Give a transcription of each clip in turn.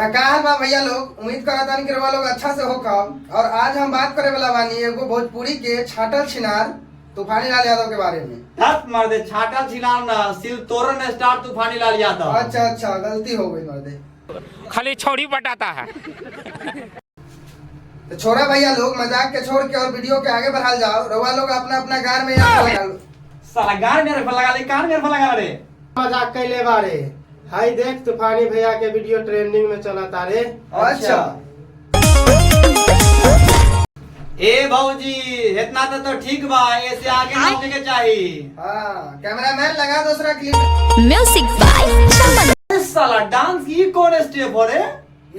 तकाल बा भैया लोग, उम्मीद करता नहीं कि रवा लोग अच्छा से होगा। और आज हम बात करे वाला बानी एगो भोजपुरी के छाटल छिनार तूफानी लाल यादव के बारे में। धत मर्दे, छाटल छिनार ना, सिल तोरन स्टार तूफानी लाल यादव। अच्छा गलती हो गई मर्दे, खाली छोड़ी बटाता है। तो छोड़ा भैया लोग मजाक के छोड़ के और वीडियो के आगे बढ़ा जाओ। रवा लोग अपना अपना गार में यहाँ लगा लो। साला गार मेरे पर लगा ले, कान मेरे पर लगा रे। मजाक कैले बारे। हाय देख तूफानी भैया के वीडियो ट्रेंडिंग में चला तारे। अच्छा ए भौजी, इतना तो ठीक बा, ऐसे आगे बढ़ने के चाहिए। हाँ, कैमरामैन लगा दूसरा क्लिप। म्यूजिक बाय चमन। साला डांस की कौन स्टेप हो रे?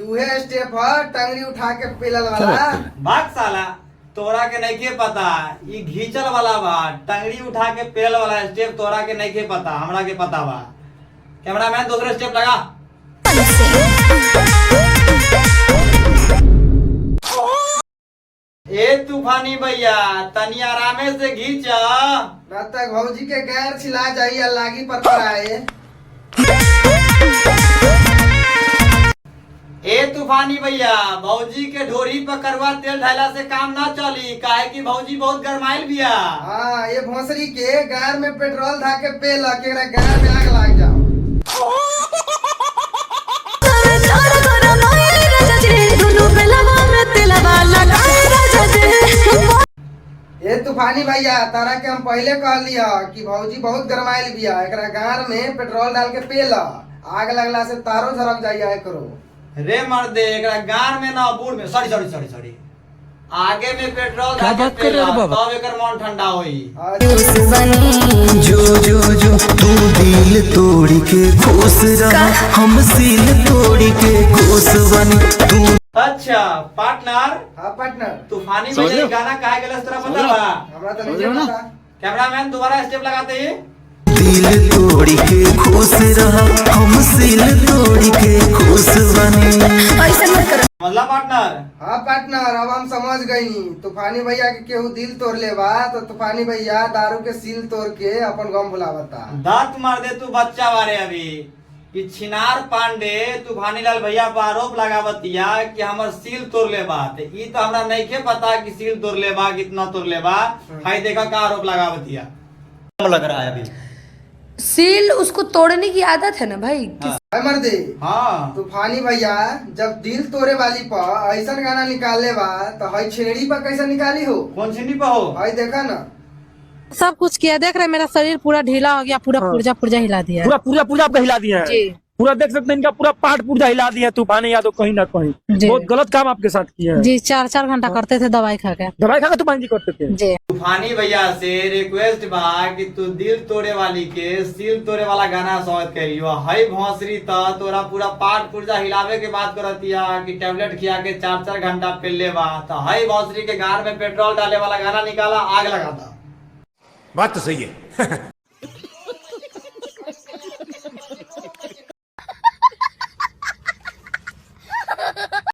उहे स्टेप है टंगड़ी उठा के पेलल वाला। भाग साला, तोरा के नहीं के पता, ये घीचल वाला बा, टंगड़ी उठा के पेल वाला स्टेप तोरा के नहीं के पता, हमरा के पता बा। कैमरामैन दूसरा स्टेप लगा। ए तूफानी भैया, तनी आरामे से घींच। ना तक भौजी के गैर छिला जाइए लागी पर आए। ए तूफानी भैया, भौजी के ढोरी पर करवा तेल ढाला से काम ना चली, काहे कि भौजी बहुत गरमाइल बिया। हाँ, ये भोसरी के गार में पेट्रोल धा के पेल के गार में आग लाग जाओ। ये तूफानी भैया, तारा के हम पहले कह लिया कि भौजी बहुत गरमाइल बिया, एकरा गार में पेट्रोल डाल के पेल, आग लगला से तारो झरक जाइए करो। रे मर्दे, एकरा गार में ना बूढ़ में, सॉरी आगे में पेट्रोल डाल के पेल, तब एकर मन ठंडा होई। जो तू दिल तोड़ के खुश रहा, हम सील तोड़ के खुश बनी तू। अच्छा पार्टनर। हाँ पार्टनर। तूफानी भैया गाना काहे गलत तरह पता बा? हमरा तो नहीं पता। कैमरामैन दोबारा स्टेप लगाते ही। दिल तोड़ के खुश रहा, हम सील तोड़ के खुश बनी। मतलब पार्टनर। हाँ पार्टनर, अब हम समझ गई। तूफानी भैया के केहू दिल तोड़ ले बा तो तूफानी भैया दारू के सील तोड़ के अपन गम भुलावता। दांत मार दे तू बच्चा बारे अभी कि छिनार पांडे तूफानी लाल भैया पर आरोप लगावतिया कि हमर सील तोड़ ले बा। ई तो हमरा नहीं के पता कि सील तोड़ ले बा, कितना तोड़ ले बा। हाय देखा का आरोप लगावतिया लग रहा है अभी। सील उसको तोड़ने की आदत है ना भाई। मर्दे, हाँ तूफानी भैया जब दिल तोड़े वाली पर ऐसा गाना निकाले बा तो हई छेड़ी पर कैसे निकाली हो? कौन सी पर हो? हई देखा ना, सब कुछ किया, देख रहे मेरा शरीर पूरा ढीला हो गया, पूरा पुर्जा हिला दिया। पूरा आपका हिला दिया है जी। पूरा देख सकते हैं, इनका पूरा पार्ट पुर्जा हिला दिया है तूफानी यादव कहीं ना कहीं। बहुत गलत काम आपके साथ किया है जी। 4 घंटा करते थे दवाई खा के। दवाई खा के तूफानी जी करते थे जी। तूफानी भैया से रिक्वेस्ट बा कि तू दिल तोड़े वाली के सील तोड़े वाला गाना सॉन्ग करियो। हई भौसरी त तोरा पूरा पार्ट पुर्जा हिलावे के बात करतिया कि टैबलेट खिया के 4 घंटा पेले बा। तो हई भौसरी के गार में पेट्रोल डाले वाला गाना निकाला, आग लगा था। बात तो सही है।